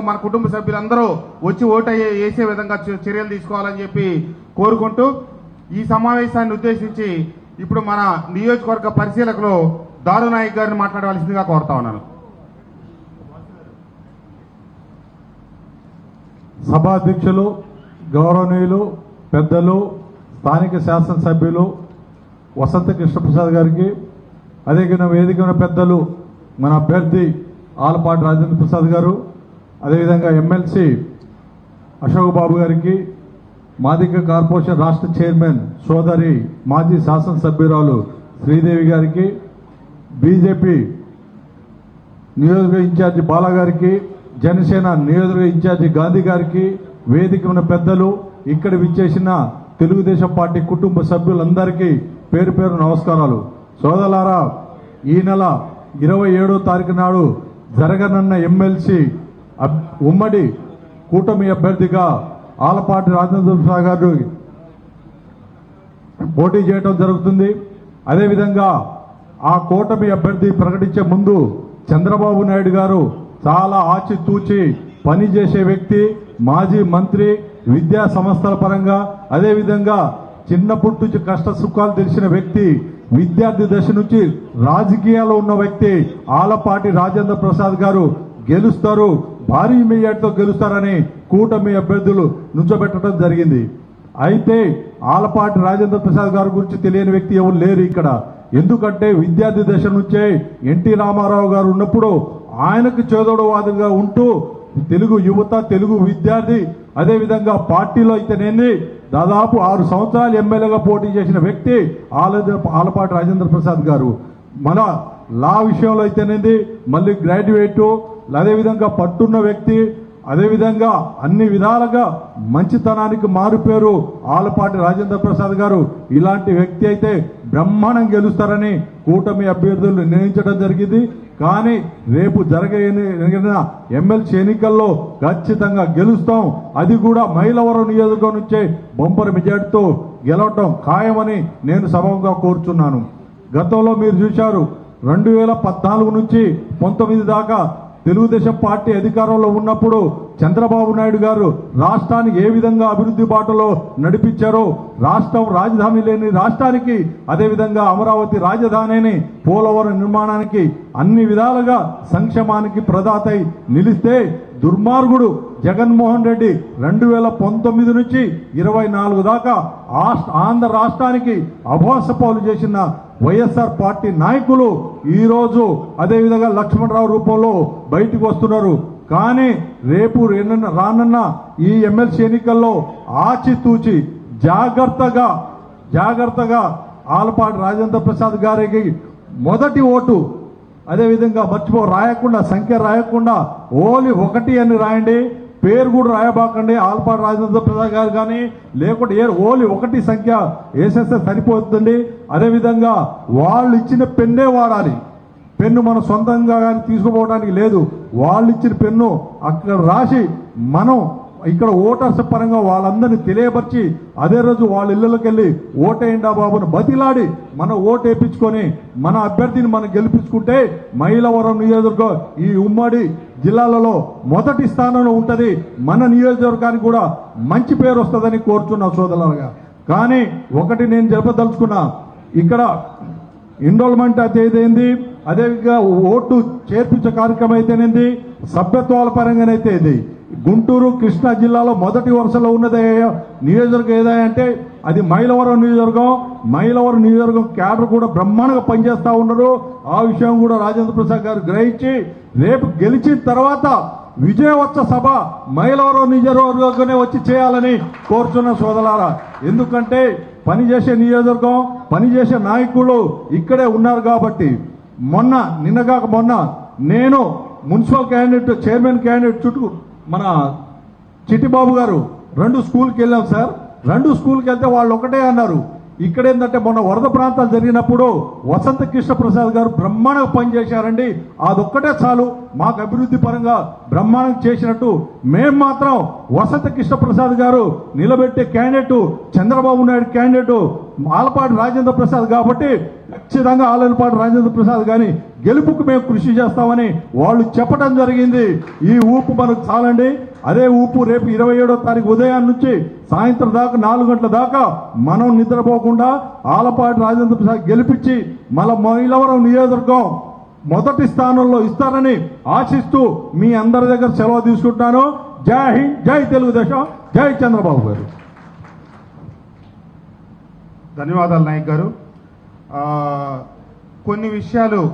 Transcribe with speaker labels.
Speaker 1: మన కుటుంబ సభ్యులందరూ వచ్చి ఓటు వేసే విధంగా చర్యలు తీసుకోవాలని చెప్పి కోరుకుంటూ ఈ సమావేశాన్ని ఉద్దేశించి ఇప్పుడు మన నియోజకవర్గ పరిశీలకులు దారు నాయక్ గారిని మాట్లాడవలసిందిగా కోరుతా ఉన్నాను.
Speaker 2: సభాధ్యక్షులు, గౌరవనీయులు, పెద్దలు, స్థానిక శాసనసభ్యులు వసంత కృష్ణప్రసాద్ గారికి, అదేవిధంగా వేదిక పెద్దలు మన అభ్యర్థి ఆలపాటి రాజేంద్ర ప్రసాద్ గారు, అదేవిధంగా ఎమ్మెల్సీ అశోక్ బాబు గారికి, మాదిగ కార్పొరేషన్ రాష్ట్ర చైర్మన్ సోదరి మాజీ శాసనసభ్యురాలు శ్రీదేవి గారికి, బీజేపీ నియోజకవర్గ ఇన్ఛార్జి బాలా గారికి, జనసేన నియోజకవర్గ ఇన్ఛార్జి గాంధీ గారికి, వేదిక ఉన్న పెద్దలు, ఇక్కడ విచ్చేసిన తెలుగుదేశం పార్టీ కుటుంబ సభ్యులందరికీ పేరు పేరు నమస్కారాలు. సోదరులారా, ఈ నెల 27వ తారీఖు నాడు జరగనున్న ఎమ్మెల్సీ ఉమ్మడి కూటమి అభ్యర్థిగా ఆలపాటి రాజేంద్ర ప్రసాద్ గారు పోటీ చేయడం జరుగుతుంది. అదేవిధంగా ఆ కూటమి అభ్యర్థి ప్రకటించే ముందు చంద్రబాబు నాయుడు గారు చాలా ఆచితూచి పనిచేసే వ్యక్తి, మాజీ మంత్రి, విద్యా సంస్థల పరంగా, అదేవిధంగా చిన్నప్పటి నుంచి కష్ట సుఖాలు తెలిసిన వ్యక్తి, విద్యార్థి దశ నుంచి రాజకీయాల్లో ఉన్న వ్యక్తి ఆలపాటి రాజేంద్ర ప్రసాద్ గారు గెలుస్తారు, భారీ మెజార్టీతో గెలుస్తారని కూటమి అభ్యర్థులు నుంచోబెట్టడం జరిగింది. అయితే ఆలపాటి రాజేంద్ర ప్రసాద్ గారి గురించి తెలియని వ్యక్తి ఎవరు లేరు ఇక్కడ. ఎందుకంటే విద్యార్థి దశ నుంచే ఎన్టీ రామారావు గారు ఉన్నప్పుడు ఆయనకు చేదోడవాదుగా ఉంటూ తెలుగు యువత, తెలుగు విద్యార్థి, అదేవిధంగా పార్టీలో అయితేనేంది దాదాపు 6 సంవత్సరాలు ఎమ్మెల్యేగా పోటీ చేసిన వ్యక్తి ఆలపాటి రాజేంద్ర ప్రసాద్ గారు. మన లా విషయంలో అయితేనేది మళ్ళీ గ్రాడ్యుయేటు, అదేవిధంగా పట్టున్న వ్యక్తి, అదేవిధంగా అన్ని విధాలుగా మంచితనానికి మారుపేరు ఆలపాటి రాజేంద్ర ప్రసాద్ గారు. ఇలాంటి వ్యక్తి అయితే బ్రహ్మాండం గెలుస్తారని కూటమి అభ్యర్థులు నిర్ణయించడం జరిగింది. కానీ రేపు జరిగిన ఎమ్మెల్సీ ఎన్నికల్లో ఖచ్చితంగా గెలుస్తాం, అది కూడా మైలవరం నియోజకవర్గం నుంచే బంపర్ మెజార్టీతో గెలవటం ఖాయమని నేను సభగా కోరుచున్నాను. గతంలో మీరు చూశారు, 2014 నుంచి 19 దాకా తెలుగుదేశం పార్టీ అధికారంలో ఉన్నప్పుడు చంద్రబాబు నాయుడు గారు రాష్ట్రాన్ని ఏ విధంగా అభివృద్ధి బాటలో నడిపించారో, రాష్ట్రం రాజధాని లేని రాష్ట్రానికి, అదేవిధంగా అమరావతి రాజధానిని, పోలవరం నిర్మాణానికి అన్ని విధాలుగా సంక్షేమానికి ప్రదాతై నిలిస్తే దుర్మార్గుడు జగన్మోహన్ రెడ్డి 2019 నుంచి 24 దాకా ఆంధ్ర రాష్ట్రానికి అభాసపాలు చేసిన వైఎస్ఆర్ పార్టీ నాయకులు ఈరోజు అదేవిధంగా లక్ష్మణరావు రూపంలో బయటకు వస్తున్నారు. కానీ రేపు రానున్న ఈ ఎమ్మెల్సీ ఎన్నికల్లో ఆచితూచి జాగ్రత్తగా ఆలపాటి రాజేంద్ర ప్రసాద్ గారికి మొదటి ఓటు, అదేవిధంగా రాయకుండా సంఖ్య రాయకుండా ఓన్లీ 1 అని రాయండి, పేరు కూడా రాయబాకండి. ఆలపాటి రాజేంద్ర ప్రసాద్ గారు కానీ లేకుంటే ఓన్లీ 1 సంఖ్య వేసేస్తే సరిపోతుంది. అదేవిధంగా వాళ్ళు ఇచ్చిన పెన్నే వాడాలి. పెన్ను మన సొంతంగా కానీ తీసుకుపోవడానికి లేదు. వాళ్ళు ఇచ్చిన పెన్ను అక్కడ రాసి మనం ఇక్కడ ఓటర్స్ పరంగా వాళ్ళందరినీ తెలియపరిచి అదే రోజు వాళ్ళ ఇళ్లలోకి వెళ్ళి ఓటేయండా బాబును బతిలాడి మన ఓటు వేయించుకొని మన అభ్యర్థిని మనం గెలిపించుకుంటే మైలవరం నియోజకవర్గం ఈ ఉమ్మడి జిల్లాలలో మొదటి స్థానంలో ఉంటుంది. మన నియోజకవర్గానికి కూడా మంచి పేరు వస్తుందని కోరుచున్నా సోదరులుగా. కానీ ఒకటి నేను చెప్పదలుచుకున్నా, ఇక్కడ ఎన్రోల్మెంట్ అయితేంది, అదేవిధంగా ఓటు చేర్పించే కార్యక్రమం అయితేనేది, సభ్యత్వాల పరంగానైతే ఇది గుంటూరు, కృష్ణా జిల్లాలో మొదటి వరుసలో ఉన్నదే నియోజకవర్గం ఏదంటే అది మైలవరం నియోజకవర్గం. మైలవరం నియోజకవర్గం క్యాడర్ కూడా బ్రహ్మాండంగా పనిచేస్తా ఉన్నారు. ఆ విషయం కూడా రాజేంద్ర ప్రసాద్ గారు గ్రహించి రేపు గెలిచిన తర్వాత విజయోత్సవ సభ మైలవరం నియోజకవర్గంలోనే వచ్చి చేయాలని కోరుచున్న సోదరులారా. ఎందుకంటే పనిచేసే నియోజకవర్గం, పనిచేసే నాయకులు ఇక్కడే ఉన్నారు కాబట్టి. నిన్నగాక మొన్న నేను మున్సిపల్ క్యాండిడేట్, చైర్మన్ క్యాండిడేట్ చుట్టూ మన చిట్టిబాబు గారు 2 స్కూల్కి వెళ్ళాం సార్. 2 స్కూల్కి వెళ్తే వాళ్ళు ఒకటే అన్నారు, ఇక్కడేందంటే మొన్న వరద ప్రాంతాలు జరిగినప్పుడు వసంత కృష్ణ ప్రసాద్ గారు బ్రహ్మాండంగా పనిచేశారండి, అదొక్కటే చాలు మాకు అభివృద్ధి పరంగా బ్రహ్మాండంగా చేసినట్టు. మేము మాత్రం వసంత కృష్ణ ప్రసాద్ గారు నిలబెట్టే క్యాండిడేట్ చంద్రబాబు నాయుడు క్యాండిడేట్ ఆలపాటి రాజేంద్ర ప్రసాద్ కాబట్టి ఖచ్చితంగా ఆలపాటి రాజేంద్ర ప్రసాద్ గాని గెలుపుకు మేము కృషి చేస్తామని వాళ్ళు చెప్పడం జరిగింది. ఈ ఊపు మనకు చాలండి. అదే ఊపు రేపు 27వ తారీఖు ఉదయం నుంచి సాయంత్రం దాకా 4 గంటల దాకా మనం నిద్రపోకుండా ఆలపాటి రాజేంద్ర ప్రసాద్ గెలిపించి మన మైలవరం నియోజకవర్గం మొదటి స్థానంలో ఇస్తారని ఆశిస్తూ మీ అందరి దగ్గర సెలవు తీసుకుంటున్నాను. జై హింద్, జై తెలుగుదేశం, జై చంద్రబాబు గారు.
Speaker 1: ధన్యవాదాలు నాయక్ గారు. కొన్ని విషయాలు